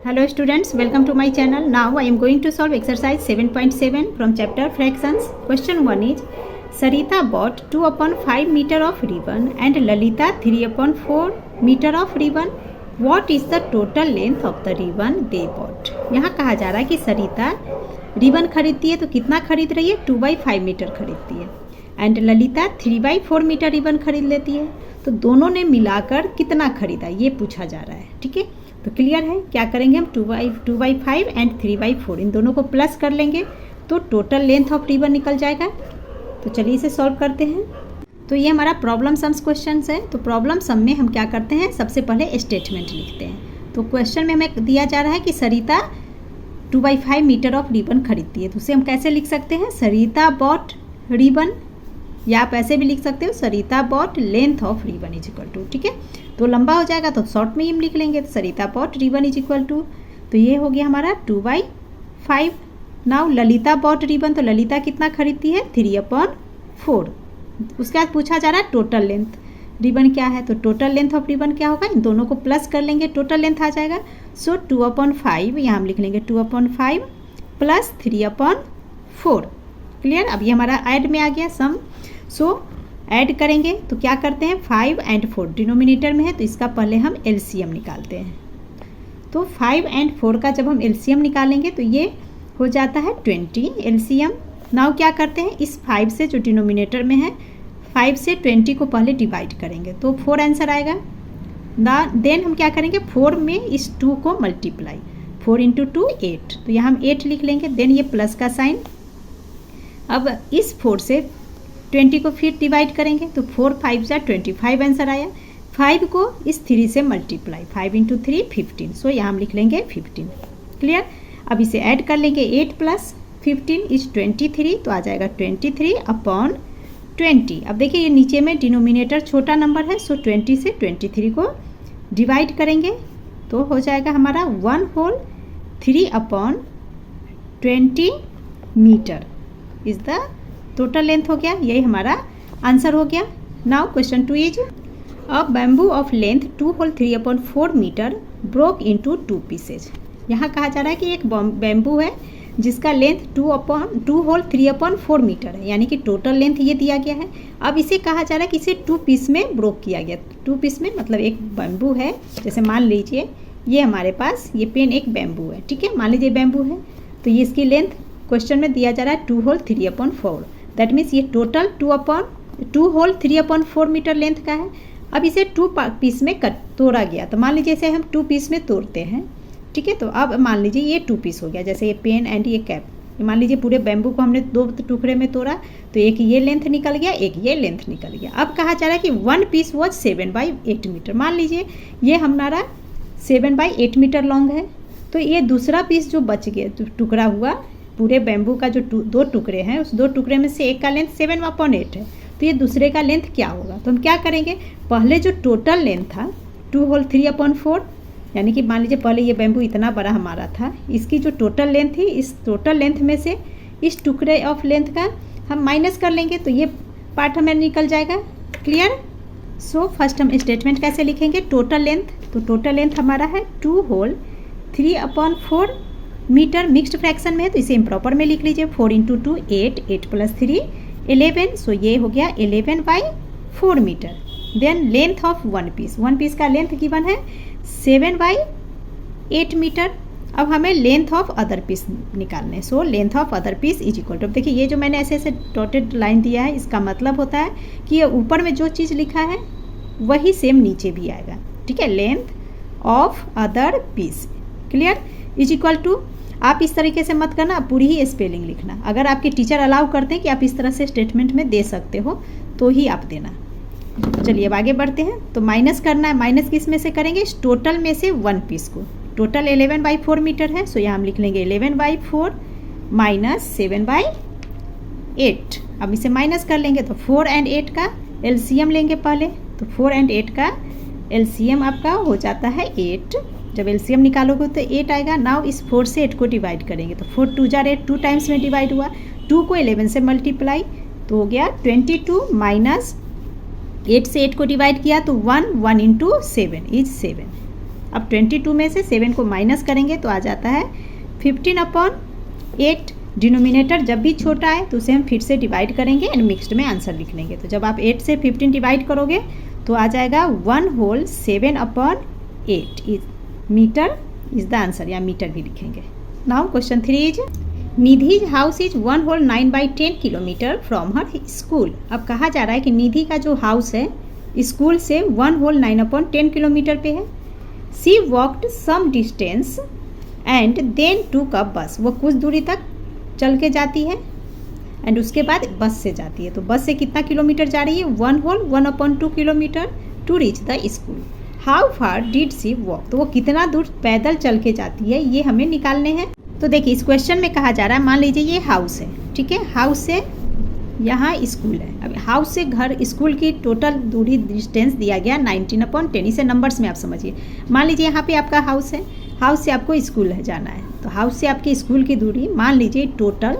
Hello students, welcome to my channel. Now I am going to solve exercise 7.7 from chapter fractions. Question 1 is Sarita bought 2/5 meter of ribbon and Lalita 3/4 meter of ribbon. What is the total length of the ribbon they bought? यहाँ कहा जा रहा है कि सरिता ribbon खरीदती है तो कितना खरीद रही है 2/5 मीटर खरीदती है एंड ललिता 3/4 मीटर रिबन खरीद लेती है। तो दोनों ने मिलाकर कितना खरीदा ये पूछा जा रहा है। ठीक है, तो क्लियर है। क्या करेंगे हम 2/5 एंड 3/4 इन दोनों को प्लस कर लेंगे तो टोटल लेंथ ऑफ रिबन निकल जाएगा। तो चलिए इसे सॉल्व करते हैं। तो ये हमारा प्रॉब्लम सम्स क्वेश्चन है। तो प्रॉब्लम सम में हम क्या करते हैं, सबसे पहले स्टेटमेंट लिखते हैं। तो क्वेश्चन में हमें दिया जा रहा है कि सरिता 2/5 मीटर ऑफ रिबन खरीदती है। तो उसे हम कैसे लिख सकते हैं, सरिता बॉट रिबन, या आप ऐसे भी लिख सकते हो Sarita bought length of ribbon is equal to. ठीक है, तो लंबा हो जाएगा तो शॉर्ट में ही हम लिख लेंगे तो Sarita bought ribbon is equal to, तो ये हो गया हमारा 2/5। नाउ ललिता बॉट रिबन, तो ललिता कितना खरीदती है 3/4। उसके बाद पूछा जा रहा है टोटल लेंथ रिबन क्या है, तो टोटल लेंथ ऑफ रिबन क्या होगा, इन दोनों को प्लस कर लेंगे टोटल लेंथ आ जाएगा। सो 2/5 यहाँ हम लिख लेंगे 2/5 प्लस 3/4। क्लियर। अब ये हमारा ऐड में आ गया सम। सो ऐड करेंगे तो क्या करते हैं 5 एंड 4 डिनोमिनेटर में है तो इसका पहले हम एलसीएम निकालते हैं। तो 5 एंड 4 का जब हम एलसीएम निकालेंगे तो ये हो जाता है 20 एलसीएम। नाउ क्या करते हैं, इस 5 से जो डिनोमिनेटर में है 5 से 20 को पहले डिवाइड करेंगे तो 4 आंसर आएगा। देन हम क्या करेंगे 4 में इस 2 को मल्टीप्लाई, 4 इंटू 2 8, तो यहाँ हम 8 लिख लेंगे। देन ये प्लस का साइन। अब इस 4 से 20 को फिर डिवाइड करेंगे तो 4 5 जा 25 आंसर आया। 5 को इस 3 से मल्टीप्लाई, 5 इंटू 3 15, सो यहाँ हम लिख लेंगे 15। क्लियर। अब इसे ऐड कर लेंगे 8 प्लस 15 इज 23, तो आ जाएगा 23/20। अब देखिए ये नीचे में डिनोमिनेटर छोटा नंबर है, सो 20 से 23 को डिवाइड करेंगे तो हो जाएगा हमारा 1/3/20 metre is the total length हो गया। यही हमारा आंसर हो गया। Now question 2 is a bamboo of length 2/3/4 metre broke into 2 pieces. यहाँ कहा जा रहा है कि एक बैम्बू है जिसका लेंथ 2/3/4 मीटर है, यानी कि टोटल लेंथ ये दिया गया है। अब इसे कहा जा रहा है कि इसे 2 पीस में ब्रोक किया गया। 2 पीस में मतलब एक बैम्बू है, जैसे मान लीजिए ये हमारे पास ये पेन एक बैम्बू है। ठीक है, मान लीजिए बैम्बू है तो ये इसकी लेंथ क्वेश्चन में दिया जा रहा है 2/3/4। दैट मीन्स ये टोटल 2/3/4 मीटर लेंथ का है। अब इसे 2 पीस में तोड़ा गया, तो मान लीजिए इसे हम 2 पीस में तोड़ते हैं। ठीक है, तो अब मान लीजिए ये 2 पीस हो गया, जैसे ये पेन एंड ये कैप। मान लीजिए पूरे बैम्बू को हमने 2 टुकड़े में तोड़ा तो एक ये लेंथ निकल गया, एक ये लेंथ निकल गया। अब कहा जा रहा है कि 1 पीस वॉज 7/8 मीटर। मान लीजिए ये हमारा 7/8 मीटर लॉन्ग है, तो ये दूसरा पीस जो बच गया टुकड़ा हुआ पूरे बैम्बू का जो 2 टुकड़े हैं, उस 2 टुकड़े में से एक का लेंथ 7/8 है, तो ये दूसरे का लेंथ क्या होगा। तो हम क्या करेंगे, पहले जो टोटल लेंथ था 2/3/4, यानी कि मान लीजिए पहले ये बैम्बू इतना बड़ा हमारा था, इसकी जो टोटल लेंथ थी इस टोटल लेंथ में से इस टुकड़े ऑफ लेंथ का हम माइनस कर लेंगे तो ये पार्ट हमें निकल जाएगा। क्लियर। सो फर्स्ट हम स्टेटमेंट कैसे लिखेंगे, टोटल लेंथ, तो टोटल लेंथ हमारा है 2/3/4 मीटर। मिक्स्ड फ्रैक्शन में है तो इसे इम्प्रॉपर में लिख लीजिए। 4 इंटू 2 8, 8 प्लस 3 11, सो ये हो गया 11/4 metre. Then length of 1 piece, 1 piece का लेंथ गिवन है 7/8 मीटर। अब हमें लेंथ ऑफ अदर पीस निकालने, so length of other piece is equal to, देखिए ये जो मैंने ऐसे ऐसे डॉटेड लाइन दिया है इसका मतलब होता है कि ये ऊपर में जो चीज़ लिखा है वही सेम नीचे भी आएगा। ठीक है, length of other piece. Clear. Is equal to, आप इस तरीके से मत करना, पूरी ही स्पेलिंग लिखना। अगर आपके टीचर अलाउ करते हैं कि आप इस तरह से स्टेटमेंट में दे सकते हो तो ही आप देना। चलिए अब आगे बढ़ते हैं। तो माइनस करना है, माइनस किस में से करेंगे, इस टोटल में से 1 पीस को। टोटल 11/4 मीटर है, सो यहाँ हम लिख लेंगे 11/4 माइनस 7/8। अब इसे माइनस कर लेंगे तो 4 एंड 8 का एलसीएम लेंगे पहले, तो 4 एंड 8 का एलसीएम आपका हो जाता है 8। जब एलसीएम निकालोगे तो 8 आएगा। नाउ इस 4 से 8 को डिवाइड करेंगे तो 4 2 जा 8, 2 टाइम्स में डिवाइड हुआ, 2 को 11 से मल्टीप्लाई तो हो गया 22 माइनस 8 से 8 को डिवाइड किया तो 1 1 इंटू 7 इज 7। अब 22 में से 7 को माइनस करेंगे तो आ जाता है 15/8। डिनोमिनेटर जब भी छोटा है तो उसे हम फिर से डिवाइड करेंगे एंड मिक्स्ड में आंसर लिख लेंगे। तो जब आप 8 से 15 डिवाइड करोगे तो आ जाएगा 1/7/8 मीटर इज द आंसर, या मीटर भी लिखेंगे। Now question 3 is Nidhi's house is 1/9/10 kilometre from her school. अब कहा जा रहा है कि निधि का जो हाउस है स्कूल से 1/9/10 किलोमीटर पे है। She walked some distance and then took a बस। वो कुछ दूरी तक चल के जाती है एंड उसके बाद बस से जाती है। तो बस से कितना किलोमीटर जा रही है? 1/2 kilometre to reach the school. How far did she walk. तो वो कितना दूर पैदल चल के जाती है, ये हमें निकालने हैं। तो देखिए इस क्वेश्चन में कहा जा रहा है, मान लीजिए ये हाउस है, ठीक है, हाउस से यहाँ स्कूल है। अब हाउस से घर स्कूल की टोटल दूरी डिस्टेंस दिया गया 19/10। इसे नंबर्स में आप समझिए। मान लीजिए यहाँ पे आपका हाउस है, हाउस से आपको स्कूल है जाना है, तो हाउस से आपके स्कूल की दूरी मान लीजिए टोटल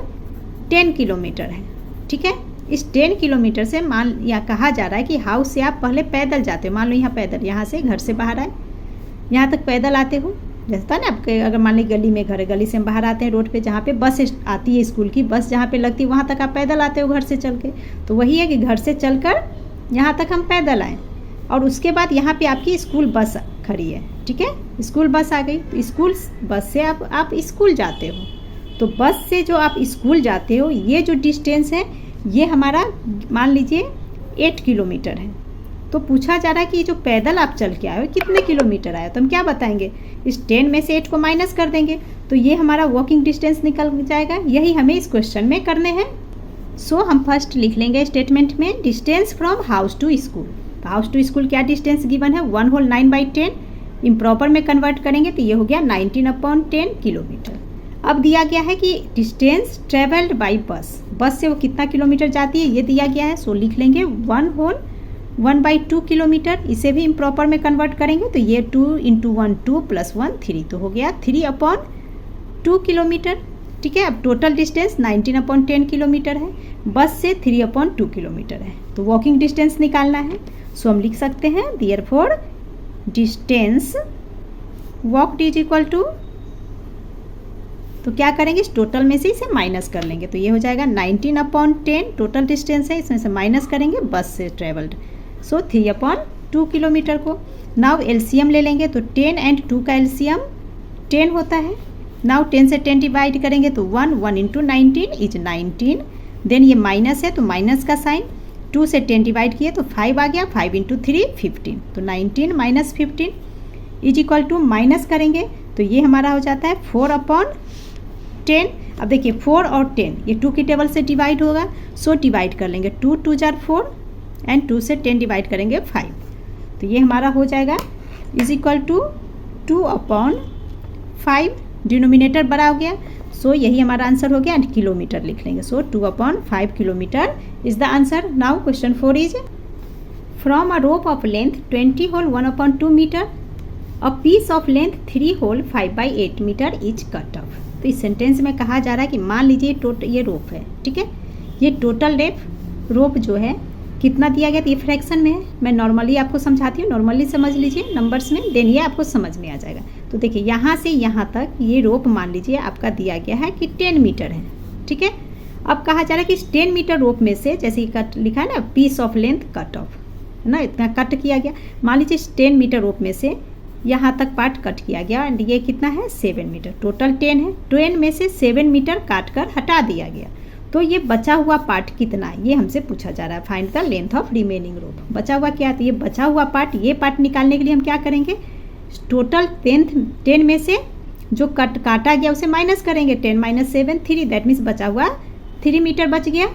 10 किलोमीटर है, ठीक है। इस 10 किलोमीटर से मान या कहा जा रहा है कि हाउस से आप पहले पैदल जाते हो। मान लो यहाँ पैदल, यहाँ से घर से बाहर आए, यहाँ तक पैदल आते हो। जैसे था ना आपके, अगर मान ली गली में घर है, गली से हम बाहर आते हैं रोड पे, जहाँ पे बस आती है स्कूल की, बस जहाँ पे लगती है वहाँ तक आप पैदल आते हो घर से चल के। तो वही है कि घर से चलकर यहाँ तक हम पैदल आए और उसके बाद यहाँ पे आपकी स्कूल बस खड़ी है, ठीक है, स्कूल बस आ गई। तो स्कूल बस से आप स्कूल जाते हो। तो बस से जो आप स्कूल जाते हो, ये जो डिस्टेंस है ये हमारा मान लीजिए 8 किलोमीटर है। तो पूछा जा रहा है कि ये जो पैदल आप चल के आए हो कितने किलोमीटर आए हो। तो हम क्या बताएंगे, इस 10 में से 8 को माइनस कर देंगे तो ये हमारा वॉकिंग डिस्टेंस निकल जाएगा। यही हमें इस क्वेश्चन में करने हैं। सो हम फर्स्ट लिख लेंगे स्टेटमेंट में distance from house to school. तो हाउस टू स्कूल क्या डिस्टेंस गिवन है? 1/9/10। इम्प्रॉपर में कन्वर्ट करेंगे तो ये हो गया 19/10 किलोमीटर। अब दिया गया है कि डिस्टेंस ट्रेवल्ड बाई बस, बस से वो कितना किलोमीटर जाती है ये दिया गया है। सो लिख लेंगे 1/2 किलोमीटर। इसे भी इम्प्रॉपर में कन्वर्ट करेंगे तो ये 2 × 1 2 + 1 3, तो हो गया 3/2 किलोमीटर, ठीक है। अब टोटल डिस्टेंस 19/10 किलोमीटर है, बस से 3/2 किलोमीटर है। तो वॉकिंग डिस्टेंस निकालना है। सो हम लिख सकते हैं therefore distance walked is equal to, तो क्या करेंगे इस टोटल में से इसे माइनस कर लेंगे तो ये हो जाएगा 19/10 टोटल डिस्टेंस है, इसमें से माइनस करेंगे बस से ट्रेवल्ड। सो 3/2 किलोमीटर को नाउ एलसीएम ले लेंगे तो 10 एंड 2 का एलसीएम 10 होता है। नाउ 10 से 10 डिवाइड करेंगे तो 1 × 19 इज 19। देन ये माइनस है तो माइनस का साइन, 2 से 10 डिवाइड किए तो 5 आ गया, 5 × 3 15। तो 19 - 15 इज इक्वल टू माइनस करेंगे तो ये हमारा हो जाता है 4/10। अब देखिए 4 और 10 ये 2 की टेबल से डिवाइड होगा। सो डिवाइड कर लेंगे 2 × 2 = 4 एंड 2 से 10 डिवाइड करेंगे 5। तो ये हमारा हो जाएगा इज इक्वल टू 2/5। डिनोमिनेटर बड़ा हो गया, सो यही हमारा आंसर हो गया एंड किलोमीटर लिख लेंगे। So 2/5 kilometre is the answer. Now question 4 is from a rope of length 20 whole 1/2 metre a piece of length 3 whole 5/8 metre is cut off. तो इस सेंटेंस में कहा जा रहा है कि मान लीजिए ये रोप है, ठीक है, ये टोटल रोप जो है कितना दिया गया, तो ये फ्रैक्शन में है। मैं नॉर्मली आपको समझाती हूँ, नॉर्मली समझ लीजिए नंबर्स में, देन ये आपको समझ में आ जाएगा। तो देखिए यहाँ से यहाँ तक ये रोप मान लीजिए आपका दिया गया है कि 10 मीटर है, ठीक है। अब कहा जा रहा है कि इस 10 मीटर रोप में से, जैसे कट लिखा है ना, piece of length cut off है ना, इतना कट किया गया। मान लीजिए इस 10 मीटर रोप में से यहाँ तक पार्ट कट किया गया एंड ये कितना है 7 मीटर, टोटल 10 है। 10 में से 7 मीटर काट कर हटा दिया गया, तो ये बचा हुआ पार्ट कितना है ये हमसे पूछा जा रहा है। Find the length of remaining rope. बचा हुआ क्या है, तो ये बचा हुआ पार्ट, ये पार्ट निकालने के लिए हम क्या करेंगे, टोटल 10 में से जो काटा गया उसे माइनस करेंगे। 10 - 7 3, दैट मीन्स बचा हुआ 3 मीटर बच गया।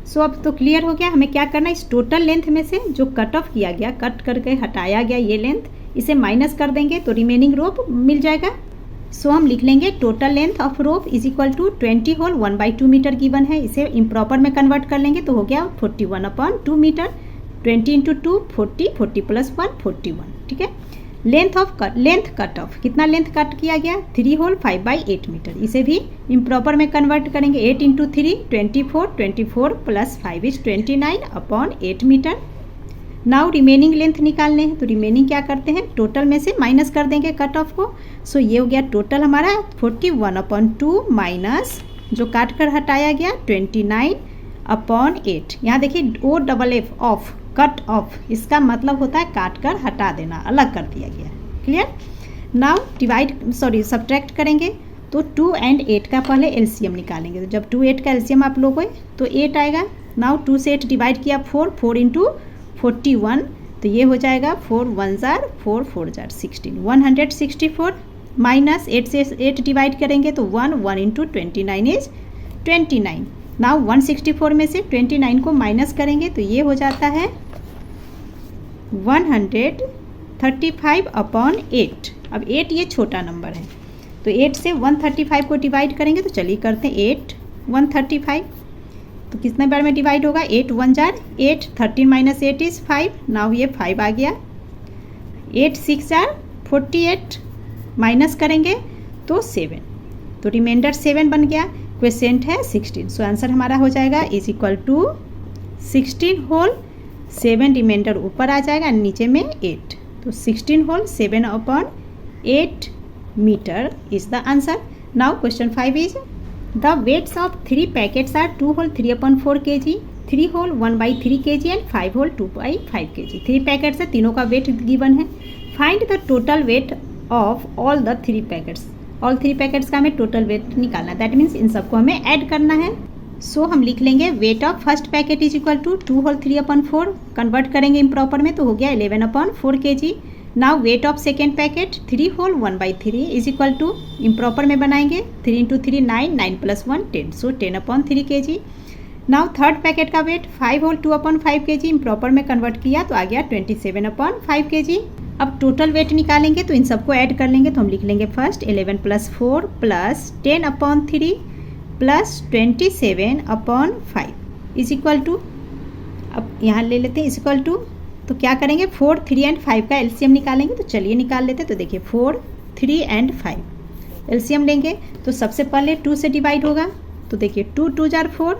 सो अब तो क्लियर हो गया हमें क्या करना है, इस टोटल लेंथ में से जो कट ऑफ किया गया, कट करके हटाया गया ये लेंथ, इसे माइनस कर देंगे तो रिमेनिंग रोप मिल जाएगा। सो हम लिख लेंगे total length of rope is equal to 20 whole 1/2 metre given है। इसे इम्प्रॉपर में कन्वर्ट कर लेंगे तो हो गया 41/2 मीटर। 20 × 2 40, 40 + 1 41, ठीक है। लेंथ कट ऑफ कितना लेंथ कट किया गया, 3 होल 5/8 मीटर। इसे भी इम्प्रॉपर में कन्वर्ट करेंगे। 8 × 3 24, 24 + 5 is 29/8 metre. Now remaining length निकालने हैं, तो रिमेनिंग क्या करते हैं, टोटल में से माइनस कर देंगे कट ऑफ को। सो ये हो गया टोटल हमारा 41/2 माइनस जो काट कर हटाया गया 29/8। यहाँ देखिए OFF ऑफ, कट ऑफ, इसका मतलब होता है काट कर हटा देना, अलग कर दिया गया। क्लियर। नाउ सब्ट्रैक्ट करेंगे तो 2 और 8 का पहले एलसीएम निकालेंगे। तो जब 2 8 का एलसीएम आप लोग तो 8 आएगा। नाउ 2 से 8 डिवाइड किया 4, 4 × 41, तो ये हो जाएगा 4 1 जार 4 4 जार 16, 164 माइनस 8 से 8 डिवाइड करेंगे तो 1 1 × 29 इज 29। नाउ 164 में से 29 को माइनस करेंगे तो ये हो जाता है 135/8। अब 8 ये छोटा नंबर है, तो 8 से 135 को डिवाइड करेंगे तो चलिए करते हैं 8 135। तो कितने बार में डिवाइड होगा, 8 1 जार 8, 13 - 8 इज़ 5। नाउ ये 5 आ गया। 8 6 जार 48 माइनस करेंगे तो 7, तो रिमाइंडर 7 बन गया। क्वेश्चन है 16, सो आंसर हमारा हो जाएगा is equal to 16 whole 7, reminder ऊपर आ जाएगा नीचे में 8, तो 16 whole 7/8 metre is the answer. Now question 5 is the weights of 3 packets are 2 whole 3/4 kg, 3 whole 1/3 kg and 5 whole 2/5 kg। 3 packets है, तीनों का वेट गिवन है। Find the total weight of all the 3 packets. All 3 packets का हमें total weight निकालना है, that means in सबको हमें ऐड करना है। सो हम लिख लेंगे weight of first packet is equal to 2 whole 3/4, convert करेंगे इम्प्रॉपर में तो हो गया 11/4 kg। Now weight of second packet 3 whole 1/3 is equal to, improper में बनाएंगे 3 × 3 9, 9 + 1 10, सो 10/3 kg। नाउ थर्ड पैकेट का वेट 5 होल 2/5 kg, इम्प्रॉपर में कन्वर्ट किया तो आ गया 27/5 kg। अब टोटल वेट निकालेंगे तो इन सबको ऐड कर लेंगे, तो हम लिख लेंगे फर्स्ट 11 + 4 + 10/3 + 27/5 इज इक्वल टू, अब यहाँ ले लेते हैं इज इक्वल टू, तो क्या करेंगे 4 3 और 5 का एलसीएम निकालेंगे। तो चलिए निकाल लेते हैं। तो देखिए 4 3 और 5 एलसीएम लेंगे तो सबसे पहले 2 से डिवाइड होगा, तो देखिए 2 2 जार 4,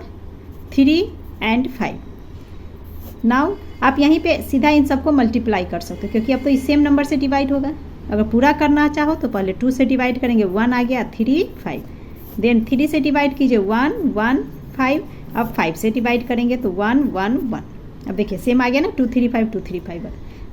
3 और 5। नाउ आप यहीं पे सीधा इन सबको मल्टीप्लाई कर सकते हो क्योंकि अब तो इस सेम नंबर से डिवाइड होगा। अगर पूरा करना चाहो तो पहले 2 से डिवाइड करेंगे, 1 आ गया 3 5, देन 3 से डिवाइड कीजिए 1 1 5, अब 5 से डिवाइड करेंगे तो 1 1 1। अब देखिए सेम आ गया ना, 2 3 5 2 3 5।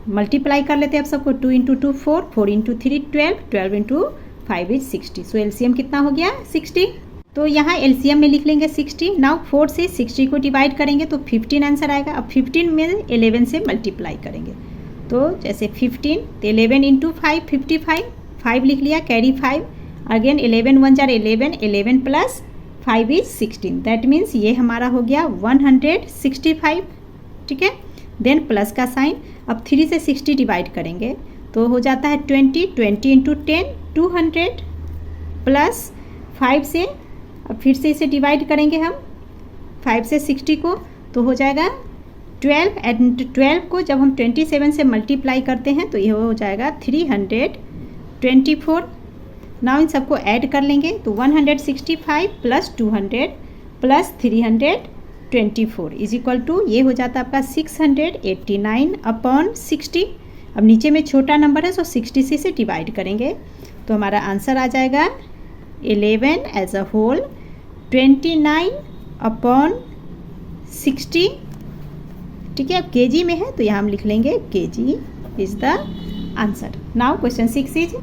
मल्टीप्लाई कर लेते हैं अब सबको, 2 × 2 4, 4 × 3 12, 12 × 5 इज 60। सो एलसीएम कितना हो गया 60। तो यहाँ एलसीएम में लिख लेंगे 60। नाउ 4 से 60 को डिवाइड करेंगे तो 15 आंसर आएगा। अब 15 में 11 से मल्टीप्लाई करेंगे तो जैसे 15, तो 11 × 5 55, 5 लिख लिया, carry 5, again 11 1 jar 11, 11 + 5 is 16, that means ये हमारा हो गया 165। ठीक है, देन प्लस का साइन। अब 3 से 60 डिवाइड करेंगे तो हो जाता है 20, 20 × 10 200 प्लस 5 से, अब फिर से इसे डिवाइड करेंगे हम 5 से 60 को तो हो जाएगा 12, एंड 12 को जब हम 27 से मल्टीप्लाई करते हैं तो ये हो जाएगा 324। नाउ इन सबको ऐड कर लेंगे तो 165 + 200 + 324 इज इक्वल टू, ये हो जाता है आपका 689/60। अब नीचे में छोटा नंबर है सो 60 से डिवाइड करेंगे तो हमारा आंसर आ जाएगा 11 एज अ होल 29/60। ठीक है, अब केजी में है तो यहाँ हम लिख लेंगे KG is the answer. Now question 6 is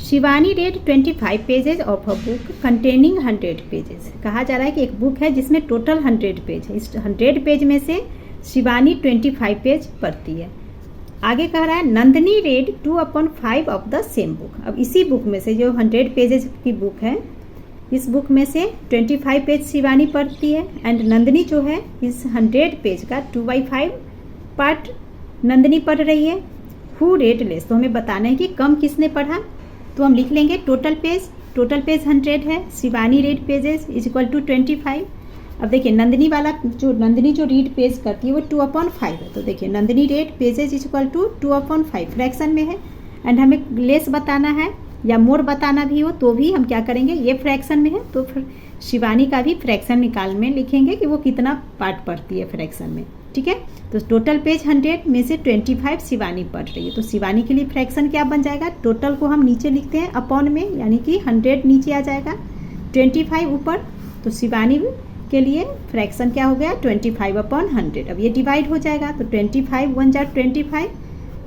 Shivani red 25 pages of a book containing 100 pages. कहा जा रहा है कि एक बुक है जिसमें टोटल 100 पेज है, इस 100 पेज में से शिवानी 25 पेज पढ़ती है। आगे कह रहा है Nandini red 2/5 of the same book. अब इसी बुक में से जो 100 पेजेस की बुक है, इस बुक में से 25 पेज शिवानी पढ़ती है एंड नंदनी जो है इस 100 पेज का 2/5 पार्ट नंदनी पढ़ रही है। हु रेड लेस, तो हमें बताना है कि कम किसने पढ़ा। तो हम लिख लेंगे टोटल पेज 100 है, Shivani read pages is equal to 25। अब देखिए नंदनी जो रीड पेज करती है वो 2/5 है, तो देखिए Nandini read pages is equal to 2/5 fraction में है एंड हमें लेस बताना है या मोर बताना भी हो तो भी हम क्या करेंगे, ये फ्रैक्शन में है तो फिर शिवानी का भी फ्रैक्शन निकाल में लिखेंगे कि वो कितना पार्ट पढ़ती है फ्रैक्शन में। ठीक है। तो टोटल पेज 100 में से 25 शिवानी पढ़ रही है, तो शिवानी के लिए फ्रैक्शन क्या बन जाएगा, टोटल को हम नीचे लिखते हैं अपॉन में, यानी कि 100 नीचे आ जाएगा, 25 ऊपर। तो शिवानी के लिए फ्रैक्शन क्या हो गया, 25/100। अब ये डिवाइड हो जाएगा, तो 25 1 जार 25,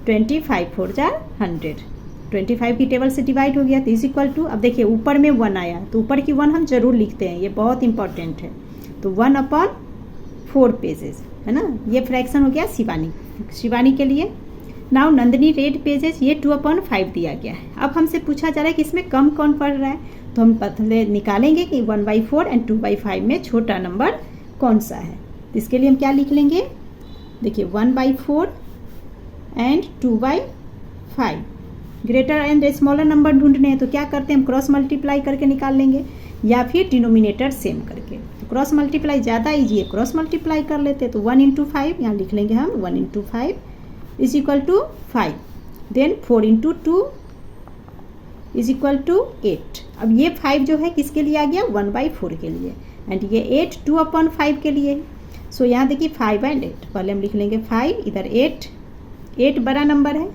25 4 जार 100, 25 की टेबल से डिवाइड हो गया। तो इज इक्वल टू, अब देखिए ऊपर में 1 आया, तो ऊपर की 1 हम जरूर लिखते हैं, ये बहुत इंपॉर्टेंट है। तो 1/4 पेजेस है ना, ये फ्रैक्शन हो गया शिवानी के लिए। नाउ नंदिनी रेड पेजेस, ये 2/5 दिया गया है। अब हमसे पूछा जा रहा है कि इसमें कम कौन पढ़ रहा है, तो हम पहले निकालेंगे कि 1/4 एंड 2/5 में छोटा नंबर कौन सा है। तो इसके लिए हम क्या लिख लेंगे, देखिए 1/4 and 2/5, greater and smaller number ढूंढने हैं, तो क्या करते हैं हम क्रॉस मल्टीप्लाई करके निकाल लेंगे, या फिर डिनोमिनेटर सेम करके। तो क्रॉस मल्टीप्लाई ज़्यादा ईजी है, क्रॉस मल्टीप्लाई कर लेते हैं। तो 1 × 5 यहाँ लिख लेंगे हम, 1 × 5 is equal to 5, then 4 × 2 is equal to 8। अब ये 5 जो है किसके लिए आ गया, 1/4 के लिए, एंड ये 8 2/5 के लिए। सो यहाँ देखिए 5 एंड 8, पहले हम लिख लेंगे 5, इधर 8 बड़ा नंबर है,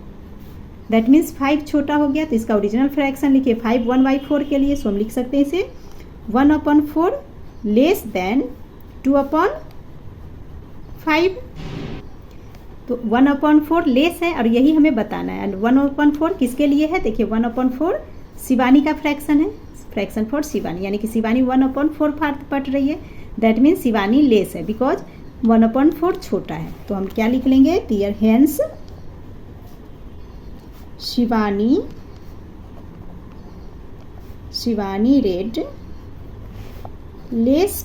दैट मीन्स 5 छोटा हो गया। तो इसका ओरिजिनल फ्रैक्शन लिखिए 5 1/4 के लिए। सो हम लिख सकते हैं इसे 1/4 लेस देन 2/5। तो 1/4 लेस है और यही हमें बताना है। एंड 1/4 किसके लिए है, देखिए 1/4 शिवानी का फ्रैक्शन है, फ्रैक्शन फॉर शिवानी, यानी कि शिवानी 1/4 पढ़ रही है, दैट मीन्स शिवानी लेस है, बिकॉज 1/4 छोटा है। तो हम क्या लिख लेंगे, टियर hence Shivani read less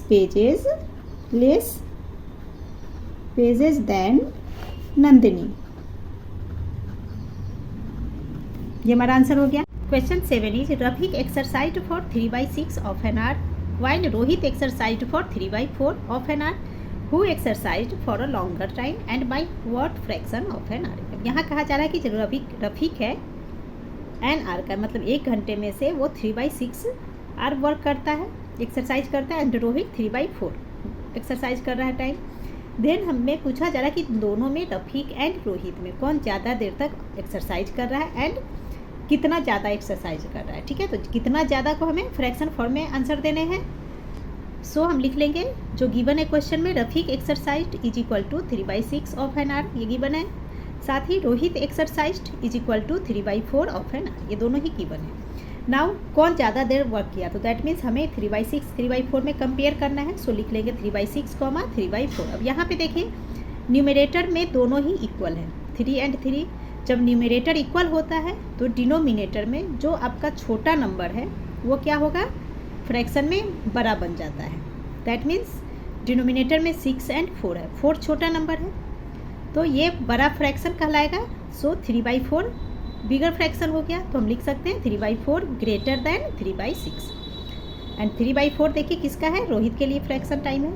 pages than Nandini. ये हमारा आंसर हो गया। Question 7 is Rafiq exercise for 3/6 of an hour while Rohit exercise for 3/4 of an hour, who exercise for a longer time and by what fraction of an hour. यहाँ कहा जा रहा है कि रफीक है एन आर का मतलब 1 घंटे में से वो 3/6 आर वर्क करता है, एक्सरसाइज करता है, एंड रोहित 3/4 एक्सरसाइज कर रहा है टाइम। देन हमें पूछा जा रहा है कि दोनों में रफीक एंड रोहित में कौन ज़्यादा देर तक एक्सरसाइज कर रहा है एंड कितना ज़्यादा एक्सरसाइज कर रहा है। ठीक है, तो कितना ज़्यादा को हमें फ्रैक्शन फॉर्म में आंसर देने हैं। सो हम लिख लेंगे जो गिवन है क्वेश्चन में, Rafiq exercise is equal to 3/6 of an hour, ये गिवन है। साथ ही Rohit exercise is equal to 3/4 of an hour, ये दोनों ही गिवन है। नाउ कौन ज़्यादा देर वर्क किया, तो दैट मीन्स हमें 3/6 3/4 में कंपेयर करना है। सो लिख लेंगे 3/6 3/4। अब यहाँ पे देखिए न्यूमरेटर में दोनों ही इक्वल है, 3 एंड 3। जब न्यूमरेटर इक्वल होता है तो डिनोमिनेटर में जो आपका छोटा नंबर है वो क्या होगा, फ्रैक्शन में बड़ा बन जाता है। दैट मीन्स डिनोमिनेटर में 6 एंड 4 है, 4 छोटा नंबर है तो ये बड़ा फ्रैक्शन कहलाएगा। सो 3/4 बिगर फ्रैक्शन हो गया, तो हम लिख सकते हैं 3/4 ग्रेटर देन 3/6। एंड 3/4 देखिए किसका है, रोहित के लिए फ्रैक्शन टाइम है।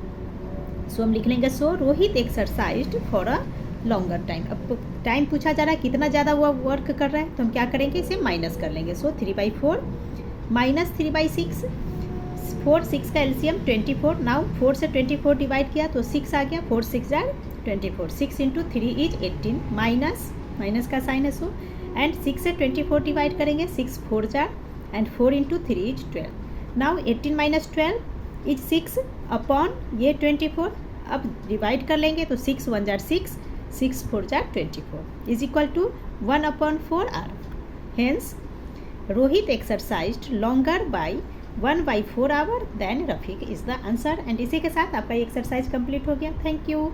सो हम लिख लेंगे so Rohit exercised for a longer time. अब टाइम पूछा जा रहा है कितना ज़्यादा वो वर्क कर रहा है, तो हम क्या करेंगे, इसे माइनस कर लेंगे। सो 3/4 माइनस 3/6, 4 6 का एलसीएम 24। नाउ 4 से 24 डिवाइड किया तो 6 आ गया, 4 6 जार 24, 6 × 3 इज 18, माइनस का साइन है। सो एंड 6 से 24 डिवाइड करेंगे, 6 4 जार and 4 × 3 is 12। Now 18 - 12 is 6 upon ये 24। अब डिवाइड कर लेंगे तो 6 1 जार 6, 6 4 जार 24 इज इक्वल टू 1/4 आर। Hence Rohit exercised longer by 1/4 hour than Rafiq is the answer. And इसी के साथ आपका ये एक्सरसाइज कंप्लीट हो गया। Thank you.